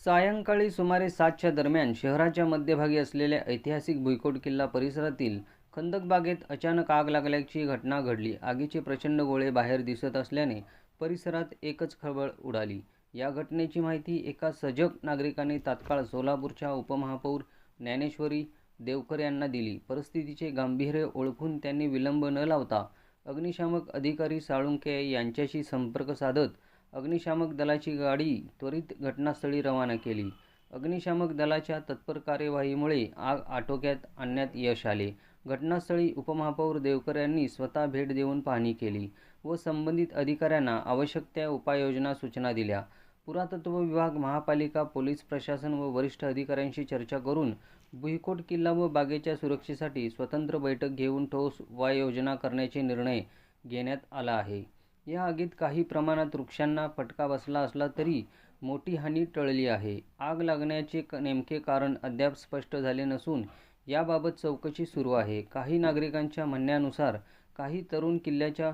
सायंकाळी सुमारे 7च्या दरम्यान शहराच्या मध्यभागी असलेल्या ऐतिहासिक भुईकोट किल्ला परिसरातील खंदक बागेत अचानक आग लागल्याची घटना घडली. आगीचे प्रचंड गोळे बाहेर दिसत असल्याने परिसरात एकच खळबळ उडाली. या घटनेची माहिती एका सजग नागरिकाने तात्काळ सोलापूरच्या उपमहापौर ज्ञानेश्वरी देवकर यांना दिली. परिस्थितीचे गांभीर्य ओळखून त्यांनी विलंब न लावता अग्निशामक अधिकारी साळुंखे यांच्याशी संपर्क साधत अग्निशामक दलाची गाडी त्वरित घटनास्थळी रवाना केली. अग्निशामक दलाच्या तत्पर कार्यवाहीमुळे आग आटोक्यात आणण्यात यश आले. घटनास्थळी उपमहापौर देवकर यांनी स्वतः भेट देऊन पाहणी केली व संबंधित अधिकाऱ्यांना आवश्यक त्या उपाययोजना सूचना दिल्या. पुरातत्व विभाग, महापालिका, पोलीस प्रशासन व वरिष्ठ अधिकाऱ्यांशी चर्चा करून भुईकोट किल्ला व बागेच्या सुरक्षेसाठी स्वतंत्र बैठक घेऊन ठोस उपाययोजना करण्याचे निर्णय घेण्यात आला आहे. या आगीत काही प्रमाणात वृक्षांना फटका बसला असला तरी मोठी हानी टळली आहे. आग लागण्याचे नेमके कारण अद्याप स्पष्ट झाले नसून याबाबत चौकशी सुरू आहे. काही नागरिकांच्या म्हणण्यानुसार काही तरुण किल्ल्याच्या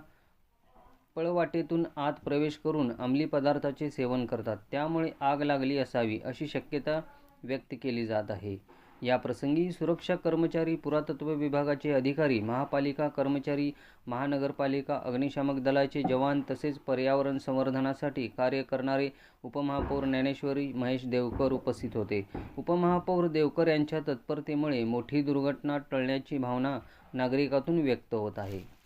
पळवाटेतून आत प्रवेश करून अंमली पदार्थाचे सेवन करतात, त्यामुळे आग लागली असावी अशी शक्यता व्यक्त केली जात आहे. याप्रसंगी सुरक्षा कर्मचारी, पुरातत्व विभागाचे अधिकारी, महापालिका कर्मचारी, महानगरपालिका, अग्निशामक दलाचे जवान तसेच पर्यावरण संवर्धनासाठी कार्य करणारे उपमहापौर ज्ञानेश्वरी महेश देवकर उपस्थित होते. उपमहापौर देवकर यांच्या तत्परतेमुळे मोठी दुर्घटना टळल्याची भावना नागरिकातून व्यक्त होत आहे.